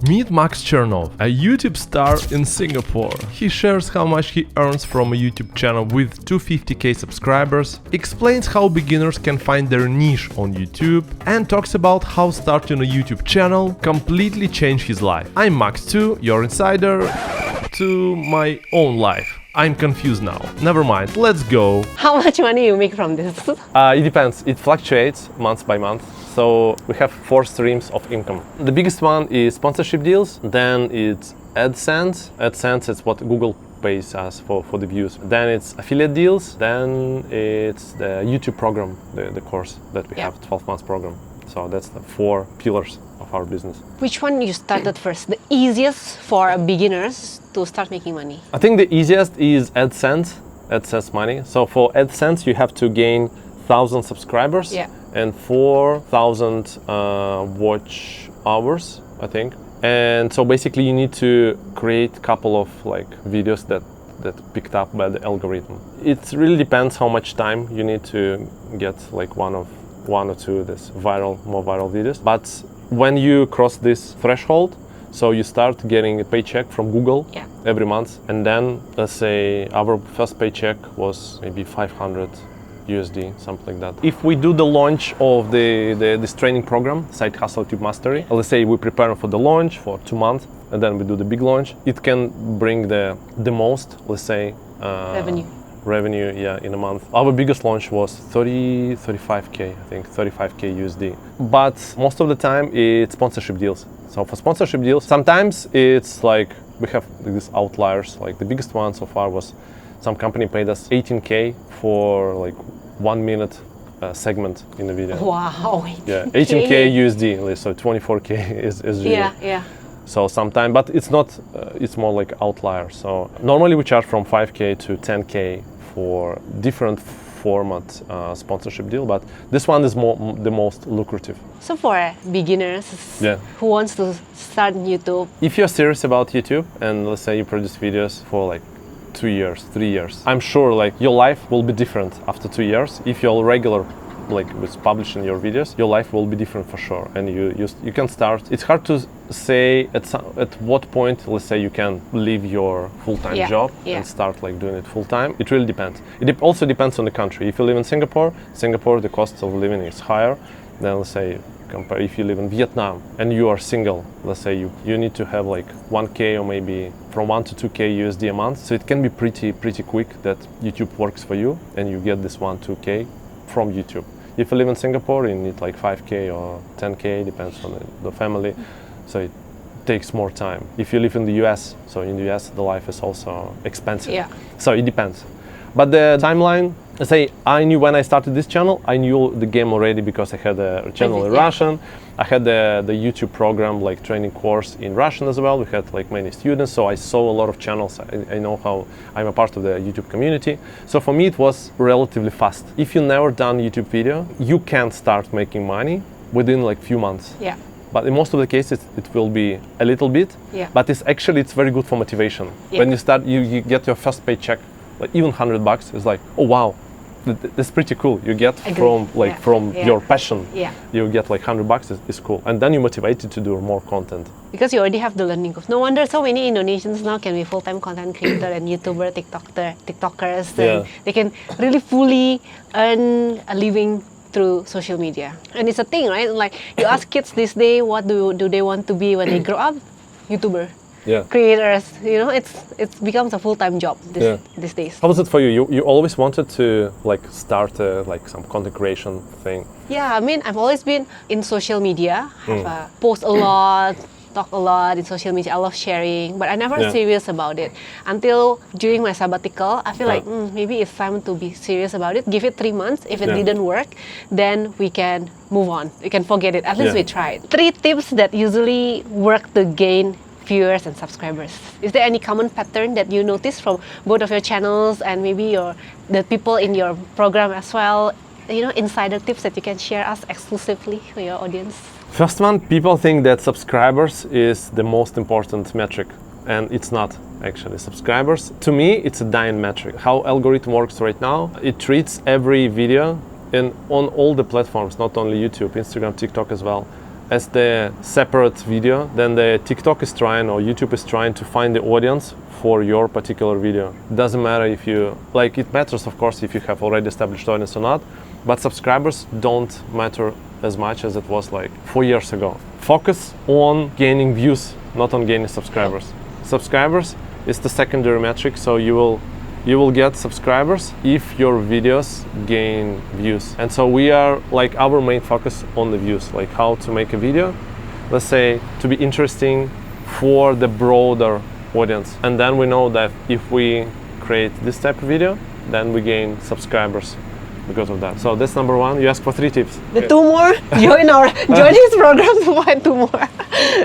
Meet Max Chernov, a YouTube star in Singapore. He shares how much he earns from a YouTube channel with 250k subscribers, explains how beginners can find their niche on YouTube, and talks about how starting a YouTube channel completely changed his life. I'm Max too, your insider to my own life. I'm confused now. Never mind, let's go. How much money you make from this? It depends. It fluctuates month by month. So we have 4 streams of income. The biggest one is sponsorship deals. Then it's AdSense. AdSense is what Google pays us for the views. Then it's affiliate deals. Then it's the YouTube program, the course that we have, 12 months program. So that's the 4 pillars of our business. Which one you started first? The easiest for beginners to start making money? I think the easiest is AdSense money. So for AdSense, you have to gain 1,000 subscribers and 4,000 watch hours, I think. And so basically you need to create a couple of videos that picked up by the algorithm. It really depends how much time you need to get one or two this more viral videos. But when you cross this threshold, so you start getting a paycheck from Google every month, and then let's say our first paycheck was maybe 500 USD, something like that. If we do the launch of this training program, Side Hustle YouTube Mastery, let's say we prepare for the launch for 2 months, and then we do the big launch, it can bring the most, let's say, revenue in a month. Our biggest launch was 35k, I think 35k USD. But most of the time it's sponsorship deals. So for sponsorship deals, sometimes it's we have these outliers. The biggest one so far was some company paid us 18k for 1 minute segment in the video. Wow. 18k USD, so 24k is GBP. So sometimes, but it's not, it's more like outlier. So normally we charge from 5k to 10k for different format sponsorship deal, but this one is the most lucrative. So for beginners who wants to start YouTube, if you're serious about YouTube and let's say you produce videos for 2 years, 3 years, I'm sure your life will be different after 2 years. If you're regular with publishing your videos, your life will be different for sure, and you can start. It's hard to say at what point, let's say, you can leave your full-time job and start doing it full-time. It really depends. It also depends on the country. If you live in Singapore, the cost of living is higher than, let's say, compare if you live in Vietnam and you are single. Let's say you need to have 1k or maybe from 1 to 2k USD a month. So it can be pretty quick that YouTube works for you and you get this 1-2k from YouTube. If you live in Singapore, you need 5k or 10k, depends on the family. So it takes more time. If you live in the US, so in the US the life is also expensive. So it depends. But the timeline, let's say I knew when I started this channel, I knew the game already because I had a channel in Russian. I had the YouTube program, training course in Russian as well. We had many students, so I saw a lot of channels. I know how I'm a part of the YouTube community. So for me, it was relatively fast. If you never done YouTube video, you can start making money within few months. But in most of the cases, it will be a little bit. But it's very good for motivation. When you start, you get your first paycheck, even $100 is oh wow, that's pretty cool. You get from your passion, you get $100 is cool, and then you're motivated to do more content. Because you already have the learning curve. No wonder so many Indonesians now can be full-time content creator and YouTuber, TikTokers, and they can really fully earn a living through social media. And it's a thing, right? You ask kids this day, what do they want to be when they grow up? YouTuber. Creators, it becomes a full-time job these days. How was it for you? You always wanted to start some content creation thing? Yeah, I mean, I've always been in social media. I've post a lot, talk a lot in social media. I love sharing, but I never serious about it until during my sabbatical. I feel maybe it's time to be serious about it. Give it 3 months. If it didn't work, then we can move on. We can forget it. At least we tried. 3 tips that usually work to gain viewers and subscribers. Is there any common pattern that you notice from both of your channels and maybe the people in your program as well? Insider tips that you can share us exclusively for your audience? First one, people think that subscribers is the most important metric, and it's not actually. Subscribers, to me, it's a dying metric. How algorithm works right now, it treats every video and on all the platforms, not only YouTube, Instagram, TikTok as well, as the separate video, then the TikTok is trying or YouTube is trying to find the audience for your particular video. Doesn't matter if you, like, it matters of course if you have already established audience or not, but subscribers don't matter as much as it was like 4 years ago. Focus on gaining views, not on gaining subscribers. Subscribers is the secondary metric, so you will get subscribers if your videos gain views. And so we are like, our main focus on the views, like how to make a video, let's say, to be interesting for the broader audience. And then we know that if we create this type of video, then we gain subscribers because of that. So that's number one. You ask for 3 tips. The 2 more, join his program to find 2 more.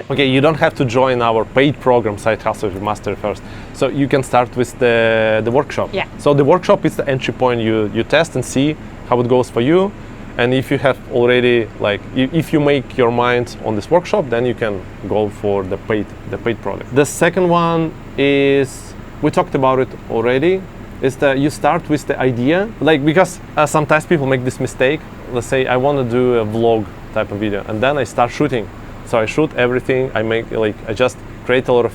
Okay, you don't have to join our paid program, Side Hustle with Master first. So you can start with the workshop. Yeah. So the workshop is the entry point. You test and see how it goes for you. And if you have already, like, if you make your mind on this workshop, then you can go for the paid product. The second one is, we talked about it already, is that you start with the idea, like, because sometimes people make this mistake. Let's say I want to do a vlog type of video, and then I start shooting. So I shoot everything. I just create a lot of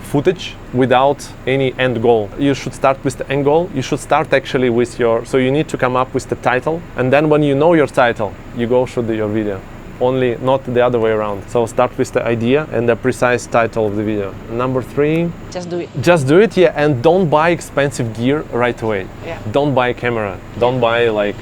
footage without any end goal. You should start with the end goal. You should start actually with so you need to come up with the title, and then when you know your title, you go shoot your video. Only not the other way around. So start with the idea and the precise title of the video. Number 3, just do it. Just do it, yeah, and don't buy expensive gear right away. Yeah. Don't buy a camera. Don't buy like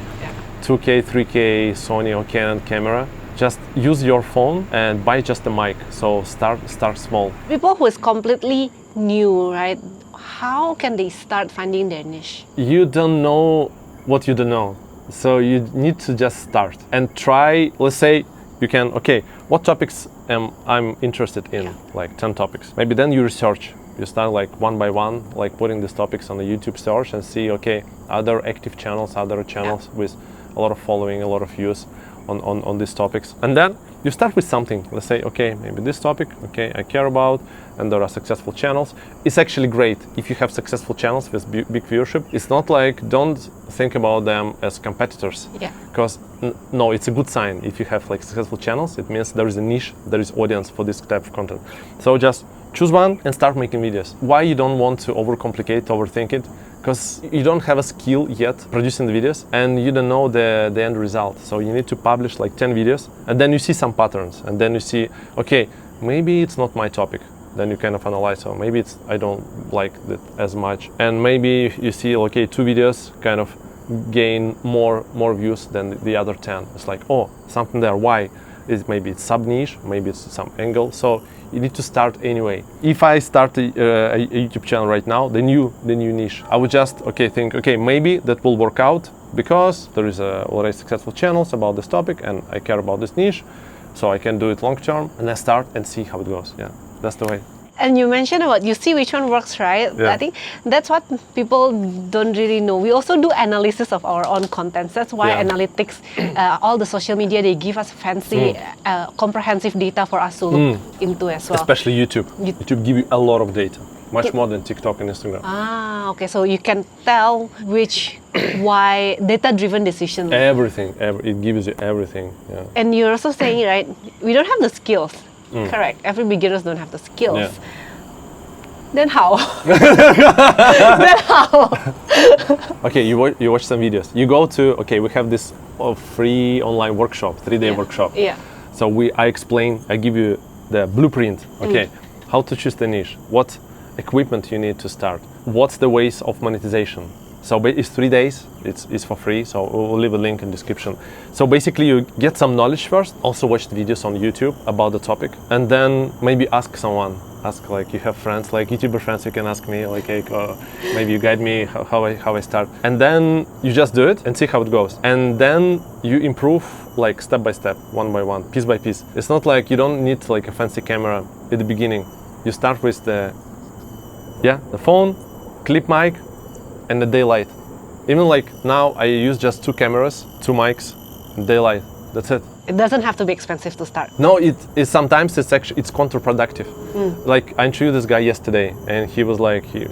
2K, 3K Sony or Canon camera. Just use your phone and buy just a mic. So start small. People who is completely new, right? How can they start finding their niche? You don't know what you don't know. So you need to just start and try. Let's say you can, okay, what topics I'm interested in? Like 10 topics. Maybe then you research. You start like one by one, like putting these topics on the YouTube search and see, okay, other active channels, other channels with a lot of following, a lot of views on these topics. And then you start with something. Let's say, okay, maybe this topic, okay, I care about, and there are successful channels. It's actually great if you have successful channels with big viewership. It's not like, don't think about them as competitors. Yeah. Because no, it's a good sign. If you have like successful channels, it means there is a niche, there is audience for this type of content. So just choose one and start making videos. Why you don't want to overthink it? Because you don't have a skill yet producing the videos, and you don't know the end result. So you need to publish like 10 videos, and then you see some patterns, and then you see, okay, maybe it's not my topic. Then you kind of analyze, so maybe I don't like it as much. And maybe you see, okay, 2 videos kind of gain more views than the other 10. It's like, oh, something there. Why? Maybe it's sub niche, maybe it's some angle. So you need to start anyway. If I start a YouTube channel right now, the new niche, I would just think, okay, maybe that will work out because there is already successful channels about this topic, and I care about this niche, so I can do it long term. And I start and see how it goes. Yeah, that's the way. And you mentioned about, you see which one works, right? Yeah. I think that's what people don't really know. We also do analysis of our own contents. That's why analytics, all the social media, they give us fancy, comprehensive data for us to look into as well. Especially YouTube. YouTube give you a lot of data, much more than TikTok and Instagram. Ah, okay. So you can tell why data-driven decisions. Everything, it gives you everything. Yeah. And you're also saying, right, we don't have the skills. Correct. Every beginners don't have the skills. Yeah. Then how? Then how? Okay, you watch some videos. You go to, okay, we have this free online workshop, 3-day workshop. Yeah. So I give you the blueprint. Okay, how to choose the niche, what equipment you need to start, what's the ways of monetization. So it's 3 days, it's for free, so we'll leave a link in description. So basically you get some knowledge first, also watch the videos on YouTube about the topic, and then maybe ask someone. Ask, like, you have friends, like YouTuber friends, you can ask me, like, hey, maybe you guide me how I start. And then you just do it and see how it goes. And then you improve, like, step by step, one by one, piece by piece. It's not like you don't need like a fancy camera at the beginning. You start with the phone, clip mic, and the daylight. Even like now I use just 2 cameras, 2 mics, daylight. That's it. It doesn't have to be expensive to start. No, sometimes it's counterproductive. Like I interviewed this guy yesterday, and he was like, he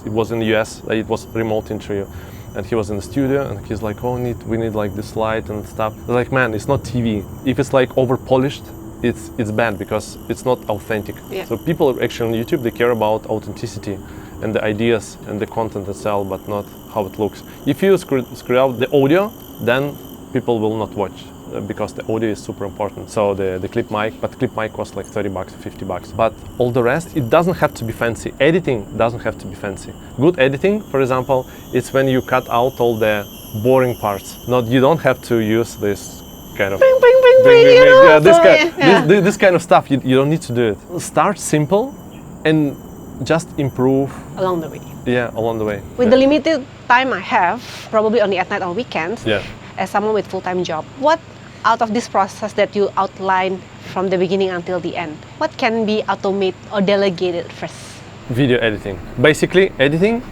was in the US. It was remote interview, and he was in the studio, and he's like, oh, we need like this light and stuff. Like, man, it's not TV. If it's like over polished, it's bad because it's not authentic. Yeah. So people actually on YouTube, they care about authenticity and the ideas and the content itself, but not how it looks. If you screw out the audio, then people will not watch because the audio is super important. So the clip mic, but clip mic costs like 30 bucks, 50 bucks. But all the rest, it doesn't have to be fancy. Editing doesn't have to be fancy. Good editing, for example, it's when you cut out all the boring parts. You don't have to use this kind of Bring, you know, yeah, this, so, kind, yeah. this kind of stuff. You don't need to do it. Start simple and just improve. Along the way. Yeah, along the way. With the limited time I have, probably only at night or weekends, Yeah. as someone with full-time job, what out of this process that you outlined from the beginning until the end, what can be automated or delegated first? Video editing. Basically, editing,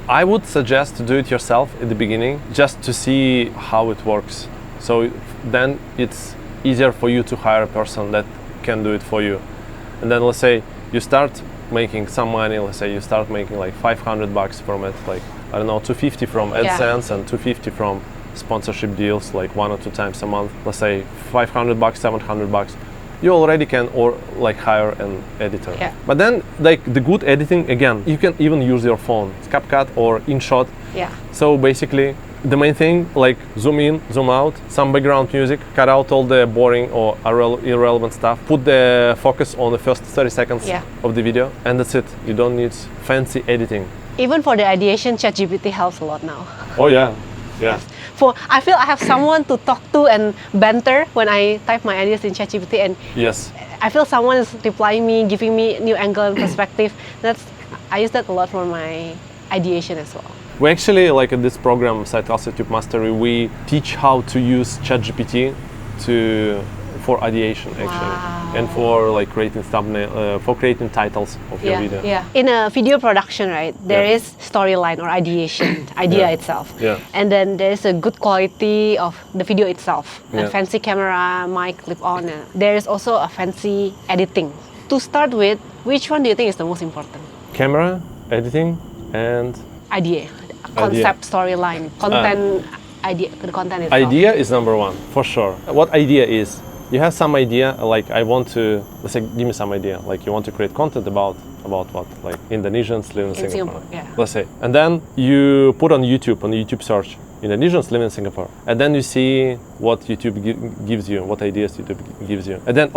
I would suggest to do it yourself at the beginning, just to see how it works. So then it's easier for you to hire a person that can do it for you. And then let's say you start making some money, let's say you start making like 500 bucks from it, like, I don't know, 250 from AdSense and 250 from sponsorship deals, like 1 or 2 times a month, let's say 500 bucks, 700 bucks. You already can hire an editor. Yeah. But then like the good editing, again, you can even use your phone, CapCut or InShot. Yeah. So basically the main thing, like zoom in, zoom out, some background music, cut out all the boring or irrelevant stuff, put the focus on the first 30 seconds of the video, and that's it. You don't need fancy editing. Even for the ideation, ChatGPT helps a lot now. Oh yeah, yeah. I feel I have someone to talk to and banter when I type my ideas in ChatGPT, and Yes. I feel someone is replying me, giving me new angle and perspective. I use that a lot for my ideation as well. We actually, like in this program, Site YouTube Mastery, we teach how to use ChatGPT for ideation actually, and for like creating thumbnail, for creating titles of your video. Yeah. In a video production, right, there is storyline or ideation, idea itself. Yeah. And then there is a good quality of the video itself. Yeah. A fancy camera, mic, clip on. There is also a fancy editing. To start with, which one do you think is the most important? Camera, editing, and Idea. Concept, storyline, content, idea, the content itself. idea is number one, for sure. What idea is? You have some idea, like I want to, let's say, give me some idea, like you want to create content about what? Like Indonesians living in Singapore. Yeah. Let's say. And then you put on YouTube search, Indonesians living in Singapore. And then you see what YouTube gives you, what ideas YouTube gives you. And then,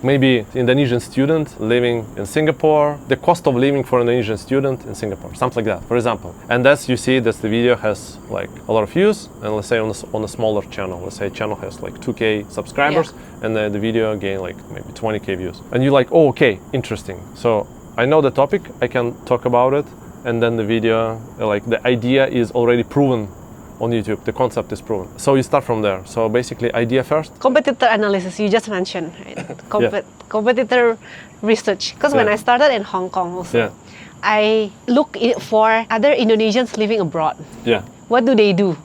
maybe Indonesian student living in Singapore, the cost of living for an Indonesian student in Singapore, something like that, for example. And you see that the video has like a lot of views, and let's say on a smaller channel, let's say channel has like 2K subscribers, and the video gain like maybe 20K views. And you're like, interesting. So I know the topic, I can talk about it, and then the video, like the idea is already proven on YouTube, the concept is proven. So you start from there. So basically idea first. Competitor analysis, you just mentioned, right? Competitor research. Because when I started in Hong Kong also, I look for other Indonesians living abroad. Yeah. What do they do?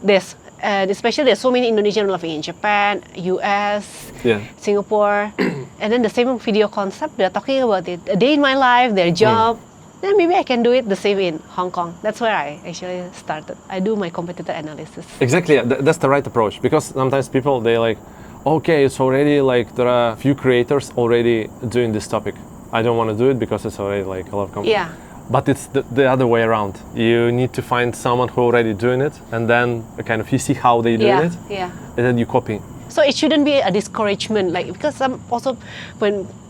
Especially there's so many Indonesians living in Japan, US, Singapore, and then the same video concept, they're talking about it, a day in my life, their job. Then maybe I can do it the same in Hong Kong. That's where I actually started. I do my competitor analysis. Exactly, that's the right approach, because sometimes people, they like, it's already like there are a few creators already doing this topic. I don't want to do it because it's already like a lot of companies. Yeah. But it's the other way around. You need to find someone who already doing it, and then kind of you see how they do it, and then you copy. So it shouldn't be a discouragement, like, because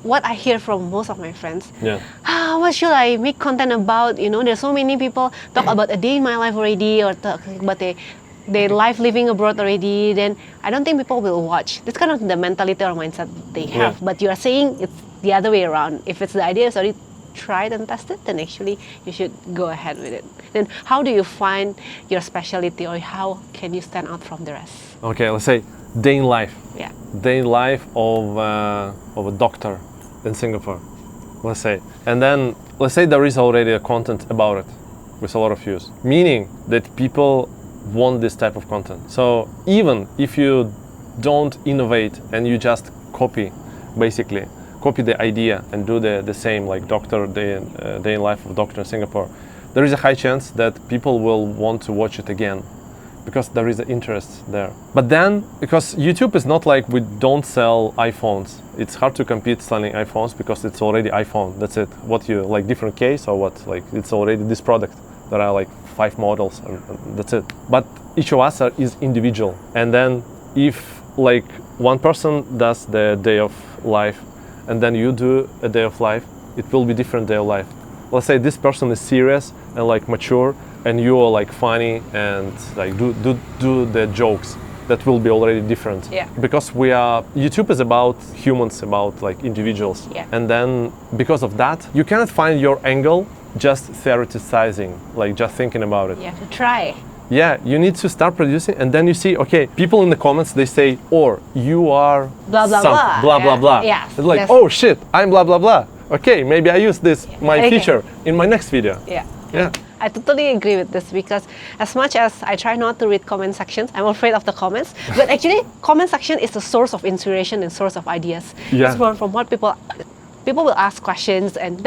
what I hear from most of my friends, what should I make content about? You know, there's so many people talk about a day in my life already, or talk about their life living abroad already. Then I don't think people will watch. That's kind of the mentality or mindset they have. But you are saying it's the other way around. If it's the idea is already tried and tested, then actually you should go ahead with it. Then how do you find your specialty, or how can you stand out from the rest? Okay, let's say day in life. Yeah. Day in life of a doctor in Singapore, let's say. And then let's say there is already a content about it with a lot of views, meaning that people want this type of content. So even if you don't innovate and you just copy the idea and do the same, like day in life of doctor in Singapore, there is a high chance that people will want to watch it again, because there is an interest there. But then, because YouTube is not like we don't sell iPhones. It's hard to compete selling iPhones because it's already iPhone. That's it. What you like, different case or what? Like it's already this product. There are like 5 models and that's it. But each of us is individual. And then if like one person does the day of life and then you do a day of life, it will be different day of life. Let's say this person is serious and like mature and you are like funny and like do the jokes. That will be already different. Yeah. Because YouTube is about humans, about like individuals. Yeah. And then because of that, you cannot find your angle just theoretizing, like just thinking about it. You have to try. Yeah, you need to start producing and then you see, okay, people in the comments, they say, or you are Blah, blah, blah. blah, blah, Yeah. blah. Yes, It's like, yes. oh shit, I'm blah, blah, blah. Okay, maybe I use this, my Okay. feature in my next video. Yeah. Yeah. I totally agree with this because as much as I try not to read comment sections, I'm afraid of the comments. But actually, comment section is the source of inspiration and source of ideas. Yeah. It's from what people will ask questions, and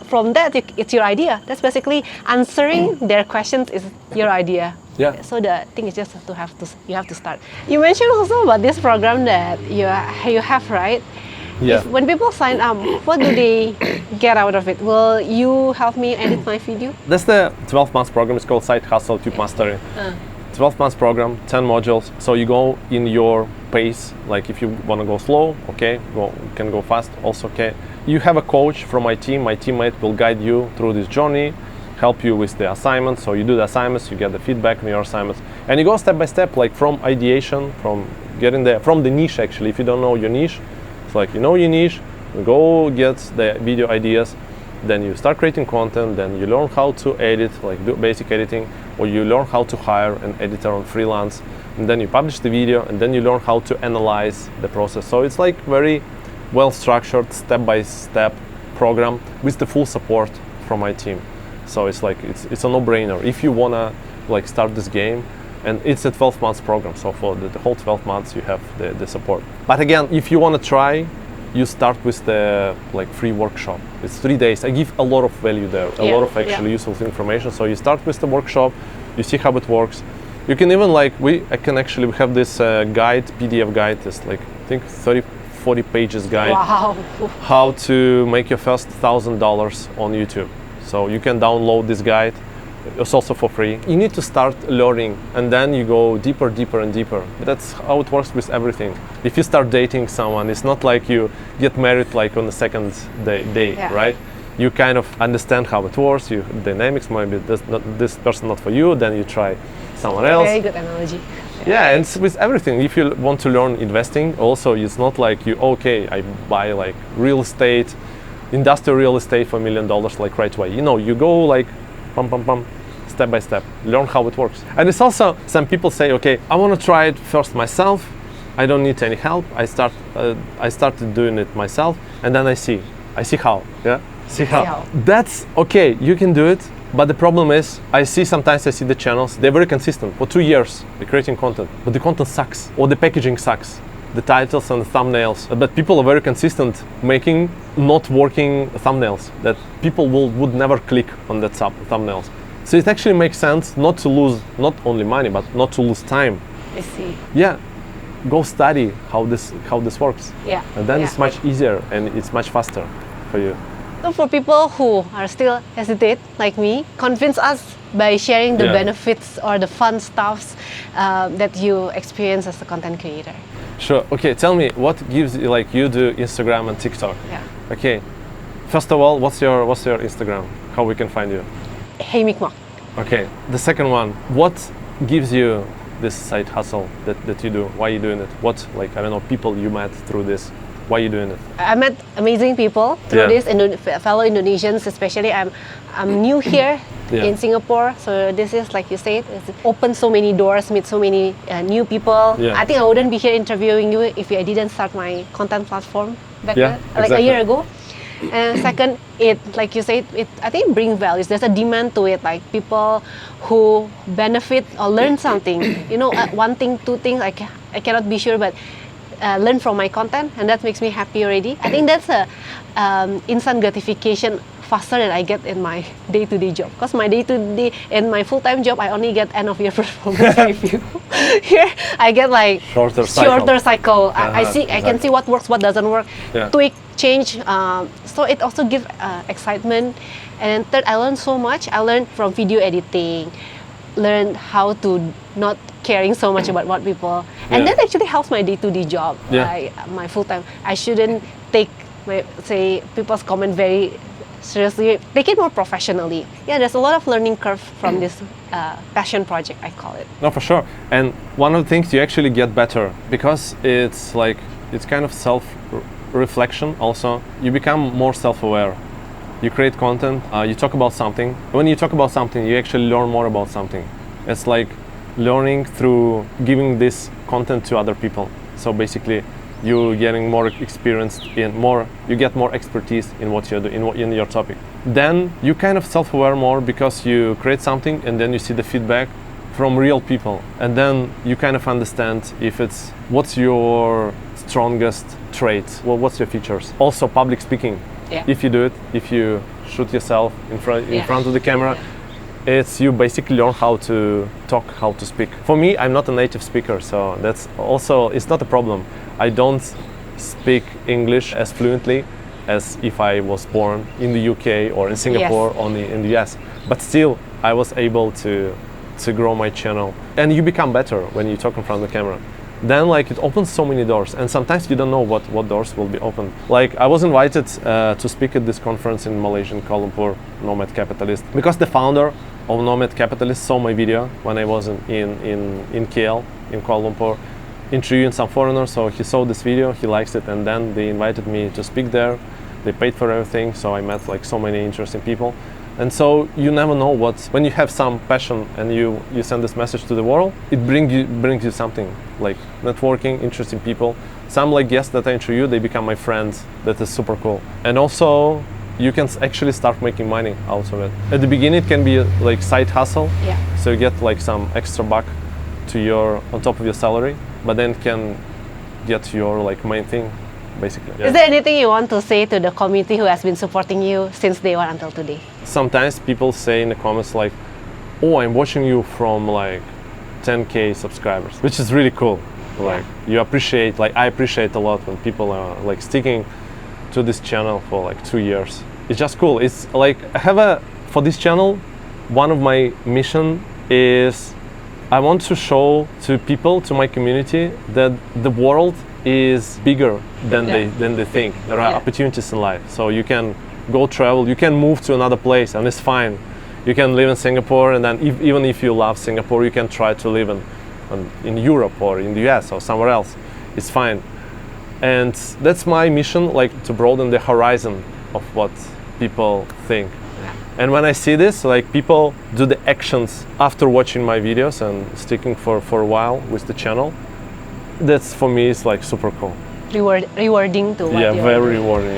from that it's your idea. That's basically answering their questions is your idea. Yeah. So the thing is just you have to start. You mentioned also about this program that you have, right? Yeah. When people sign up, what do they get out of it? Will you help me edit my video? That's the 12 months program. It's called Side Hustle Tube Mastery. 12 months program, 10 modules. So you go in your pace. Like if you want to go slow, okay, you can go fast, also okay. You have a coach from my team. My teammate will guide you through this journey, help you with the assignments. So you do the assignments, you get the feedback on your assignments, and you go step by step, like from ideation, from getting there, from the niche actually. If you don't know your niche, it's like you know your niche, you go get the video ideas, then you start creating content, then you learn how to edit, like do basic editing, or you learn how to hire an editor on freelance, and then you publish the video, and then you learn how to analyze the process. So it's like very well structured, step-by-step program with the full support from my team. So it's like it's a no-brainer if you wanna like start this game. And it's a 12 months program, so for the whole 12 months you have the support. But again, if you want to try, you start with the like free workshop. It's 3 days. I give a lot of value there, a lot of actually useful information. So you start with the workshop, you see how it works. You can even like we have this guide, PDF guide. It's like I think 30-40 pages guide. Wow. How to make your first $1,000 on YouTube. So you can download this guide. It's also for free. You need to start learning and then you go deeper and deeper. But that's how it works with everything. If you start dating someone, it's not like you get married like on the second day, right? You kind of understand how it works, dynamics, maybe this person not for you, then you try someone else. Very good analogy. Yeah, and it's with everything. If you want to learn investing, also it's not like I buy like real estate, industrial real estate for $1 million like right away. You know, you go like step by step, learn how it works. And it's also, some people say, okay, I want to try it first myself. I don't need any help. I started doing it myself, and then I see how. Yeah, see how. That's okay. You can do it, but the problem is, sometimes I see the channels. They're very consistent for 2 years. They're creating content, but the content sucks, or the packaging sucks. The titles and the thumbnails, but people are very consistent making not working thumbnails that people would never click on that thumbnails. So it actually makes sense not to lose not only money but not to lose time. I see. Yeah, go study how this works. Yeah. And then it's much easier and it's much faster for you. So for people who are still hesitate like me, convince us by sharing the benefits or the fun stuffs that you experience as a content creator. Sure. Okay. Tell me what gives you, like you do Instagram and TikTok. Yeah. Okay. First of all, what's your Instagram? How we can find you? Hey Mikmak. Okay. The second one, what gives you this side hustle that you do? Why are you doing it? What, like, I don't know, people you met through this? Why are you doing it? I met amazing people through this, fellow Indonesians, especially. I'm new here in Singapore, so this is, like you said, it's opened so many doors, meet so many new people. I think I wouldn't be here interviewing you if I didn't start my content platform back then, like a year ago. And second, like you said, I think it brings values. There's a demand to it, like people who benefit or learn something. You know, one thing, two things, I cannot be sure, but learn from my content, and that makes me happy already. I think that's a instant gratification faster than I get in my day-to-day job. Because my day-to-day, in my full-time job, I only get end of year performance review. Here, I get like Shorter cycle. I see, I can see what works, what doesn't work, tweak, change. So it also gives excitement. And then third, I learned so much. I learned from video editing, learned how to not caring so much about what people, and that actually helps my day-to-day job. My full-time. I shouldn't take people's comment very seriously. Take it more professionally. Yeah, there's a lot of learning curve from this passion project, I call it. No, for sure. And one of the things, you actually get better because it's kind of self-reflection. Also, you become more self-aware. You create content, you talk about something. When you talk about something, you actually learn more about something. It's like learning through giving this content to other people. So basically, you're getting more experienced you get more expertise in what you're doing, in your topic. Then you kind of self-aware more because you create something and then you see the feedback from real people. And then you kind of understand what's your strongest trait, what's your features. Also, public speaking. If you do it, if you shoot yourself in front of the camera, you basically learn how to talk, how to speak. For me, I'm not a native speaker, so that's also, it's not a problem. I don't speak English as fluently as if I was born in the UK or in Singapore or in the US. But still, I was able to grow my channel. And you become better when you talk in front of the camera. Then it opens so many doors, and sometimes you don't know what doors will be opened. I was invited to speak at this conference in Malaysia, in Kuala Lumpur, Nomad Capitalist, because the founder of Nomad Capitalist saw my video when I was in KL, in Kuala Lumpur, interviewing some foreigners. So he saw this video, he likes it, and then they invited me to speak there. They paid for everything, so I met so many interesting people. And so you never know when you have some passion and you send this message to the world, it brings you something, like networking, interesting people. Some guests that I interview, they become my friends. That is super cool. And also, you can actually start making money out of it. At the beginning, it can be side hustle. So you get some extra buck on top of your salary, but then it can get your main thing. Basically. Is there anything you want to say to the community who has been supporting you since day one until today? Sometimes people say in the comments oh, I'm watching you from 10K subscribers, which is really cool. You appreciate, I appreciate a lot when people are sticking to this channel for 2 years. It's just cool. It's for this channel, one of my mission is I want to show to people, to my community, that the world is bigger than they think. There are opportunities in life, so you can go travel, you can move to another place, and it's fine. You can live in Singapore, and then even if you love Singapore, you can try to live in Europe or in the US or somewhere else. It's fine. And that's my mission, to broaden the horizon of what people think. And when I see this, people do the actions after watching my videos and sticking for a while with the channel, that's for me is super cool. Rewarding to what very rewarding,